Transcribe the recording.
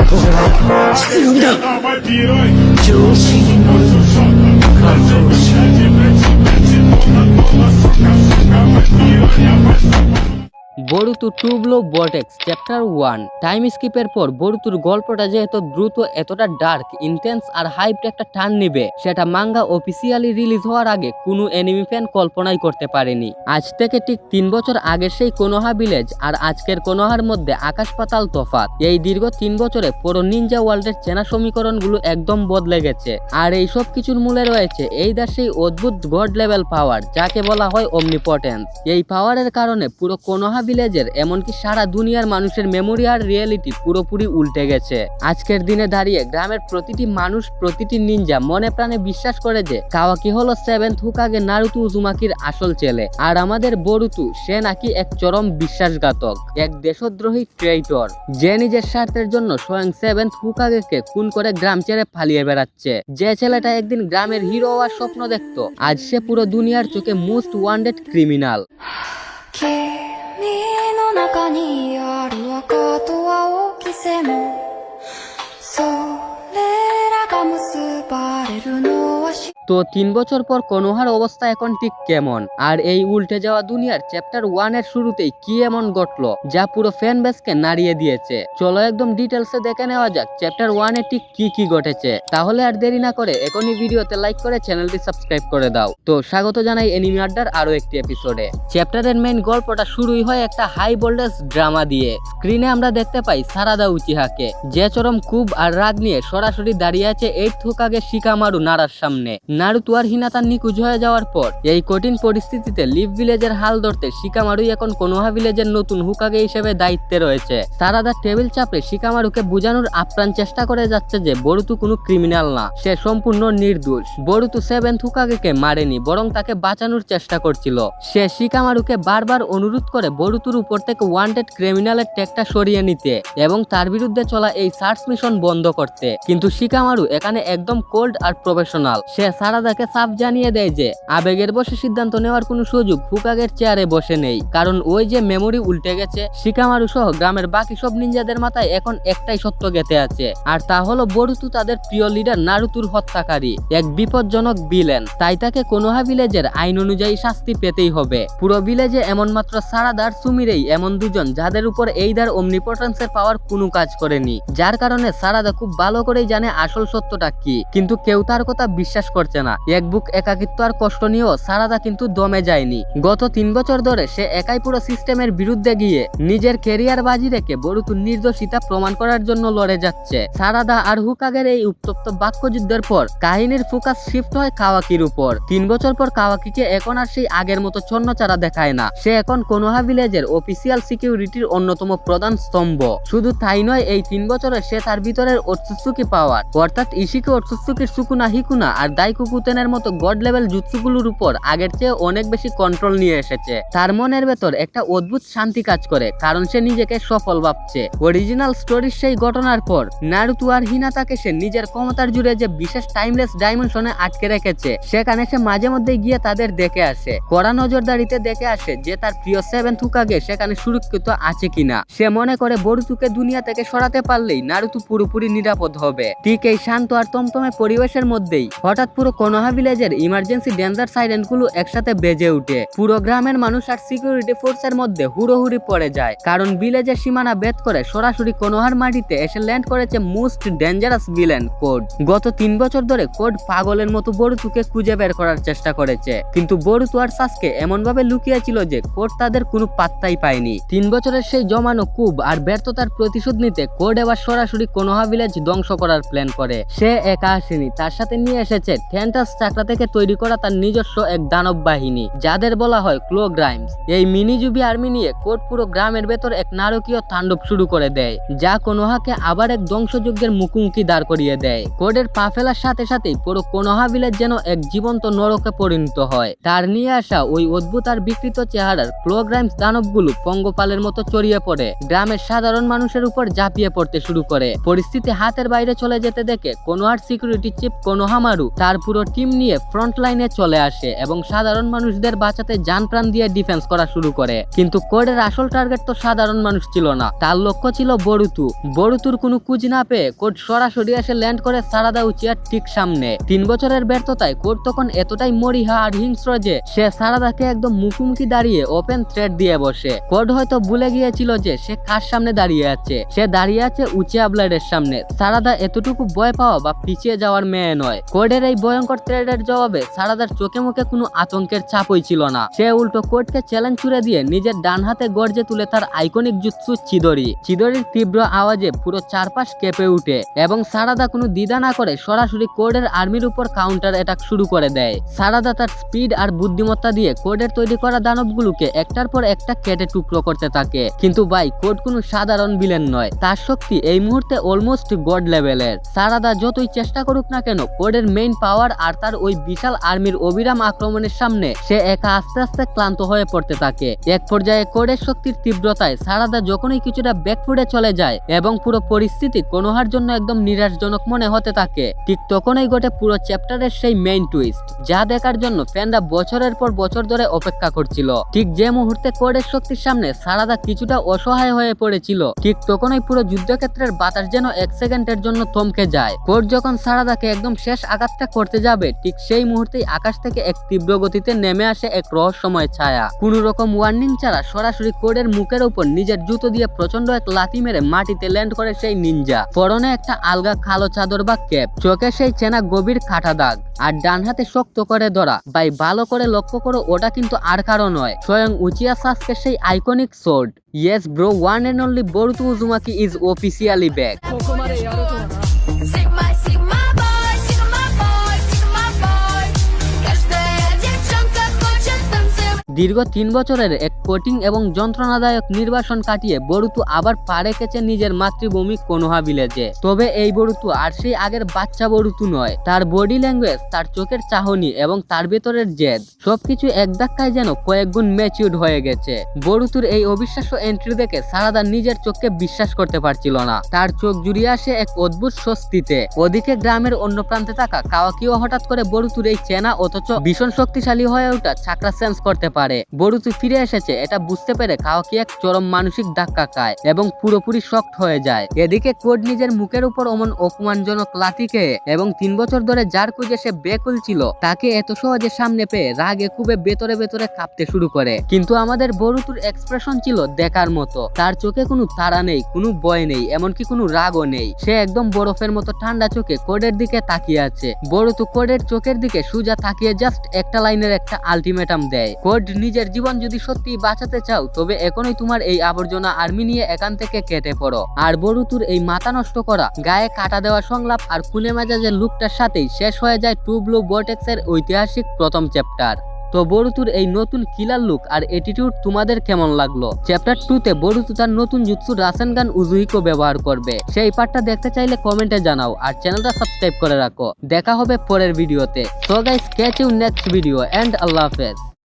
強みだ。調子に乗る感動しない。বরুতু টুবলো বটেক্স chapter 1। Time স্কিপের পর বরুতুর গল্পটা যে এত দ্রুত, এতটা ডার্ক, ইন্টেন্স আর হাইপড একটা টার্ন নিবে সেটা মাঙ্গা অফিসিয়ালি রিলিজ হওয়ার আগে কোনো অ্যানিমে ফ্যান কল্পনাই করতে পারেনি। আজ থেকে ঠিক 3 বছর আগের সেই কোনোহা ভিলেজ আর আজকের কোনোহার মধ্যে আকাশ পাতাল তফাৎ। এই দীর্ঘ 3 বছরে পুরো নিনজা ওয়ার্ল্ডের চেনা সমীকরণগুলো একদম বদলে গেছে। আর এই সব কিছুর মূলে রয়েছে এই সেই অদ্ভুত গড লেভেল পাওয়ার, যাকে বলা হয় অমনিপটেন্স। এই পাওয়ারের কারণে পুরো কোনোহা ভিলেজের, এমনকি সারা দুনিয়ার মানুষের মেমোরি আর রিয়েলিটি পুরোপুরি উল্টে গেছে। আজকের দিনে দাঁড়িয়ে গ্রামের প্রতিটি মানুষ, প্রতিটি নিনজা মনে প্রাণে বিশ্বাস করে যে কাওয়াকি হলো 7th হোকাগে নারুতো উজুমাকির আসল ছেলে। আর আমাদের বরুতু, সে নাকি এক চরম বিশ্বাসঘাতক, এক দেশদ্রোহী ট্রেইটর, যে নিজের স্বার্থের জন্য স্বয়ং 7th হোকাগেকে খুন করে গ্রাম ছেড়ে পালিয়ে বেড়াচ্ছে। যে ছেলেটা একদিন গ্রামের হিরো হওয়ার স্বপ্ন দেখতো, আজ সে পুরো দুনিয়ার চোখে মোস্ট ওয়ান্টেড ক্রিমিনাল। 君の中にある赤と青き線それらが結ばれるのは তো 3 বছর পর কোনোহার অবস্থা এখন ঠিক কেমন, আর এই উল্টে যাওয়া দুনিয়ার চ্যাপ্টার 1 এর শুরুতেই কি এমন ঘটলো যা পুরো ফ্যান বেসকে নাড়িয়ে দিয়েছে? চলো একদম ডিটেলসে দেখে নেওয়া যাক চ্যাপ্টার 1 এ ঠিক কি ঘটেছে। তাহলে আর দেরি না করে এখনই ভিডিওতে লাইক করে চ্যানেলটি সাবস্ক্রাইব করে দাও। তো স্বাগত জানাই এনিমে আড্ডার আরো একটি এপিসোডে। চ্যাপ্টারের মেইন গল্পটা শুরুই হয় একটা হাই ভোল্টেজ ড্রামা দিয়ে। স্ক্রিনে আমরা দেখতে পাই সারাদা উচিহাকে, যে চরম ক্ষোভ আর রাগ নিয়ে সরাসরি দাঁড়িয়ে আছে 8th হোকাগে শিকামারু নারার সামনে। নারুতো আর হিনাতা নিখোঁজ হয়ে যাওয়ার পর এই কঠিন পরিস্থিতিতে লিভ ভিলেজের হাল ধরতে শিকামারুই এখন কোনোহা ভিলেজের নতুন হোকাগে হিসেবে দায়িত্বে রয়েছে। সারাদা টেবিল চাপে শিকামারুকে বোঝানোর আপ্রাণ চেষ্টা করে যাচ্ছে যে বরুতু কোনো ক্রিমিনাল না, সে সম্পূর্ণ নির্দোষ। বরুতু 7th হোকাগেকে মারেনি, বরং তাকে বাঁচানোর চেষ্টা করছিল। সে শিকামারুকে বারবার অনুরোধ করে বরুতুর উপর থেকে ওয়ান্টেড ক্রিমিনালের ট্যাগটা সরিয়ে নিতে এবং তার বিরুদ্ধে চলা এই সার্চ মিশন বন্ধ করতে। কিন্তু শিকামারু এখানে একদম কোল্ড আর প্রফেশনাল। সে সারাদাকে সাফ জানিয়ে দেয় যে আবেগের বসে সিদ্ধান্ত নেওয়ার কোনো সুযোগ হোকাগের চেয়ারে বসে নেই, কারণ ওই যে মেমোরি উল্টে গেছে। শিকামারু সহ গ্রামের বাকি সব নিনজাদের মাথায় এখন একটাই সত্য গেঁথে আছে, আর তা হলো বরুতু তাদের প্রিয় লিডার নারুতোর হত্যাকারী, এক বিপজ্জনক ভিলেন। তাই তাকে কোনোহা ভিলেজের আইন অনুযায়ী শাস্তি পেতেই হবে। পুরো ভিলেজে এমন মাত্র সারাদার সুমিরেই এমন দুজন যাদের উপর এইদার অমনিপটেন্সের পাওয়ার কোনো কাজ করেনি, যার কারণে সারাদা খুব ভালো করেই জানে আসল সত্যটা কি, কিন্তু কেউ তার কথা বিশ্বাস করছে না। এক বুক একাকিত্ব আর কষ্ট নিয়েও সারাদা কিন্তু দমে যায়নি। গত 3 বছর ধরে সে একাই পুরো সিস্টেমের বিরুদ্ধে গিয়ে নিজের ক্যারিয়ার বাজি রেখে বরুতুর নির্দোষিতা প্রমাণ করার জন্য লড়ে যাচ্ছে। সারাদা আর হোকাগের এই উত্তপ্ত বাক্যযুদ্ধের পর কাহিনীর ফোকাস শিফট হয় কাওয়াকির উপর। 3 বছর পর কাওয়াকিকে এখন আর সেই আগের মতো ছন্নছাড়া দেখায় না। সে এখন কোনোহা ভিলেজের অফিসিয়াল সিকিউরিটির অন্যতম প্রধান স্তম্ভ। শুধু তাই নয়, এই 3 বছরে সে তার ভিতরের ওটসুৎসুকি পাওয়ার, অর্থাৎ ইশিকে ওটসুৎসুকির সুকুনা হিকুনা আর দাইকুকুতেনের মতো গড লেভেল জুৎসুগুলোর উপর আগের চেয়ে অনেক বেশি কন্ট্রোল নিয়ে এসেছে। তার মনের ভেতর একটা অদ্ভুত শান্তি কাজ করে, কারণ সে নিজেকে সফল ভাবছে। অরিজিনাল স্টোরির সেই ঘটনার পর নারুতো আর হিনাতাকে সে নিজের ক্ষমতার জুড়ে যে বিশেষ টাইমলেস ডাইমেনশনে আটকে রেখেছে, সেখানে সে মাঝে মধ্যে গিয়ে তাদের দেখে আসে। কড়া নজরদারিতে দেখে আসে যে তার প্রিয় 7th হোকাগে সেখানে সুরক্ষিত আছে কিনা। সে মনে করে বরুতুকে দুনিয়া থেকে সরাতে পারলেই নারুতো পুরোপুরি নিরাপদ হবে। ঠিক এই শান্ত আর তমতমে পরিবেশের মধ্যেই হঠাৎ পুরো কোনোহা ভিলেজের ইমার্জেন্সি ডেঞ্জার সাইরেন গুলো একসাথে বেজে উঠে। পুরো গ্রামের মানুষ আর সিকিউরিটি ফোর্সের মধ্যে হুড়োহুড়ি পড়ে যায়, কারণ ভিলেজের সীমানা ভেদ করে সরাসরি কোনোহার মাটিতে এসে ল্যান্ড করেছে মোস্ট ডেঞ্জারাস ভিলেন কোড। গত 3 বছর ধরে কোড পাগলের মতো বরুতুকে খুঁজে বের করার চেষ্টা করেছে, কিন্তু বরুতু আর সাসকে এমন ভাবে লুকিয়েছিল যে কোড তাদের কোনো পাত্তাই পায়নি। 3 বছরের সেই জমানো কুব আর ব্যর্থতার প্রতিশোধ নিতে কোড এবার সরাসরি কোনোহা ভিলেজ ধ্বংস করার প্ল্যান করে। সে একা আসেনি, তার সাথে নিয়ে এসেছে টেন্টাস চাকরা থেকে তৈরি করা তার নিজস্ব এক দানব বাহিনী, যাদের বলা হয় ক্লো গ্রাইমস। এই মিনি জুবি আর্মি নিয়ে কোড পুরো গ্রামের ভেতর এক নারকীয় তাণ্ডব শুরু করে দেয়, যা কোনোহাকে আবার এক ধ্বংসযজ্ঞের মুখোমুখি দাঁড় করিয়ে দেয়। কোডের পা ফেলার সাথে সাথেই পুরো কোনোহা ভিলেজ যেন এক জীবন্ত নরকে পরিণত হয়। তার নিয়ে আসা ওই অদ্ভুত আর বিকৃত চেহারার ক্লো গ্রাইমস দানবগুলো পঙ্গপালের মতো ছড়িয়ে পড়ে গ্রামের সাধারণ মানুষের উপর ঝাঁপিয়ে পড়তে শুরু করে। পরিস্থিতি হাতের বাইরে চলে যেতে দেখে কোনোহার সিকিউরিটি চিফ কোনোহামারু তার পুরো পুরো টিম নিয়ে ফ্রন্ট লাইনে চলে আসে এবং সাধারণ মানুষদের বাঁচাতে জান প্রাণ দিয়ে ডিফেন্স করা শুরু করে। কিন্তু কোডের আসল টার্গেট তো সাধারণ মানুষ ছিল না, তার লক্ষ্য ছিল বরুতু। বরুতুর কোনো কুজ না পেয়ে কোড সরাসরি এসে ল্যান্ড করে সারাদা উচিয়ার ঠিক সামনে। 3 বছরের ব্যর্থতায় কোড তখন এতটাই মরিহা আর হিংস্র যে সে সারাদাকে একদম মুখোমুখি দাঁড়িয়ে ওপেন থ্রেট দিয়ে বসে। কোড হয়তো ভুলে গিয়েছিল যে সে কার সামনে দাঁড়িয়ে আছে, সে দাঁড়িয়ে আছে উচিয়া ব্লেডের সামনে। সারাদা এতটুকু ভয় পাওয়া বা পিছিয়ে যাওয়ার মেয়ে নয়। কোডের এই ভয়ঙ্কর থ্রেটের জবাবে সারাদার চোখে মুখে কোনো আতঙ্কের ছাপই ছিল না। সে উল্টো কোডকে চ্যালেঞ্জ ছুড়ে দিয়ে নিজের ডান হাতে গর্জে তুলে তার আইকনিক জুৎসু চিদরি। চিদরির তীব্র আওয়াজে পুরো চারপাশ কেঁপে উঠে এবং সারাদা কোনো দ্বিধা না করে সরাসরি কোডের আর্মির উপর কাউন্টার অ্যাটাক শুরু করে দেয়। সারাদা তার স্পিড আর বুদ্ধিমত্তা দিয়ে কোডের তৈরি করা দানবগুলোকে একটার পর একটা কেটে টুকরো করতে থাকে। কিন্তু ভাই কোড কোনো সাধারণ ভিলেন নয়, তার শক্তি এই মুহূর্তে অলমোস্ট গড লেভেলের। সারাদা যতই চেষ্টা করুক না কেন, কোডের মেইন পাওয়ার আর তার ওই বিশাল আর্মির অবিরাম আক্রমণের সামনে সে একা আস্তে আস্তে ক্লান্ত হয়ে পড়তে থাকে। এক পর্যায়ে কোডের শক্তির তীব্রতায় সারাদা যখনই কিছুটা ব্যাকফুটে চলে যায় এবং পুরো পরিস্থিতি কোনোহার জন্য একদম নিরাশজনক মনে হতে থাকে, ঠিক তখনই ঘটে পুরো চ্যাপ্টারের সেই মেইন টুইস্ট, যা দেখার জন্য ফ্যানরা বছরের পর বছর ধরে অপেক্ষা করছিল। ঠিক যে মুহূর্তে কোডের শক্তির সামনে সারাদা কিছুটা অসহায় হয়ে পড়েছিল, ঠিক তখনই পুরো যুদ্ধক্ষেত্রের বাতাস যেন 1 সেকেন্ডের জন্য থমকে যায়। কোড যখন সারাদাকে একদম শেষ আঘাতটা করতে যাবে, ঠিক সেই মুহূর্তেই আকাশ থেকে এক তীব্র গতিতে নেমে আসে এক রহস্যময় ছায়া। কোনো রকম ওয়ার্নিং ছাড়া সরাসরি কোডের মুখের উপর নিজের জুতো দিয়ে প্রচন্ড এক লাথি মেরে মাটিতে ল্যান্ড করে সেই নিনজা। পরনে একটা আলগা কালো চাদর বা ক্যাপ, চোখে সেই চেনা গভীর কাটা দাগ, আর ডান হাতে শক্ত করে ধরা। ভাই ভালো করে লক্ষ্য করো, ওটা কিন্তু আর কারো নয়, স্বয়ং উচিয়া সাসকে সেই iconic sword. Yes bro, one and only Boruto Uzumaki is officially back. Sigma, Sigma boy, Sigma boy, Sigma boy. Каждая девчонка хочет танцевать. দীর্ঘ 3 বছরের এক কঠিন এবং যন্ত্রণাদায়ক নির্বাসন কাটিয়ে বরুতু আবার পা রেখেছে নিজের মাতৃভূমি কোনোহা ভিলেজে। তবে এই বরুতু আর সেই আগের বাচ্চা বরুতু নয়। তার বডি ল্যাঙ্গুয়েজ, তার চোখের চাহনি এবং তার ভেতরের জেদ, সবকিছু এক ধাক্কায় যেন কয়েক গুণ ম্যাচিউরড হয়ে গেছে। বরুতুর এই অবিশ্বাস্য এন্ট্রি দেখে সারাদা নিজের চোখকে বিশ্বাস করতে পারছিল না। তার চোখ জুড়িয়ে আসে এক অদ্ভুত স্বস্তিতে। ওদিকে গ্রামের অন্য প্রান্তে থাকা কাওয়াকিও হঠাৎ করে বরুতুর এই চেনা অথচ ভীষণ শক্তিশালী হয়ে ওঠা চাকরা সেন্স করতে পারে। বরুতু ফিরে এসেছে এটা বুঝতে পেরে কাওয়াকি এক চরম মানসিক ধাক্কা খায় এবং পুরোপুরি শক্ট হয়ে যায়। এদিকে কোড নিজের মুখের উপর অমন অপমানজনক লাথি খেয়ে এবং 3 বছর ধরে যার খুঁজে সে বেকুল ছিল, তাকে এত সহজে সামনে পেয়ে রাগে খুবই ভেতরে ভেতরে কাঁপতে শুরু করে। কিন্তু আমাদের বরুতুর এক্সপ্রেশন ছিল দেখার মতো। তার চোখে কোনো তাড়া নেই, কোনো ভয় নেই, এমনকি কোনো রাগও নেই। সে একদম বরফের মতো ঠান্ডা চোখে কোডের দিকে তাকিয়ে আছে। বরুতু কোডের চোখের দিকে সোজা তাকিয়ে জাস্ট একটা লাইনের একটা আলটিমেটাম দেয়, কোড নিজের জীবন যদি সত্যি বাঁচাতে চাও তবে এখনই তোমার এই আবর্জনা আর্মি নিয়ে এখান থেকে কেটে পড়ো। আর বরুতুর এই মাথা নষ্ট করা, গায়ে কাটা দেওয়া সংলাপ আর খুনে মেজাজের লুকটার সাথেই শেষ হয়ে যায় ট্রু ব্লু ভর্টেক্সের ঐতিহাসিক প্রথম চ্যাপ্টার। তো বরুতুর এই নতুন কিলার লুক আর অ্যাটিটিউড তোমাদের কেমন লাগলো? চ্যাপ্টার 2 তে বরুতু তার নতুন জুৎসু রাসেনগান উজুহিকো ব্যবহার করবে, সেই পার্টটা দেখতে চাইলে কমেন্টে জানাও আর চ্যানেলটা সাবস্ক্রাইব করে রাখো। দেখা হবে পরের ভিডিওতে। So guys, catch you next video and আল্লাহ হাফেজ।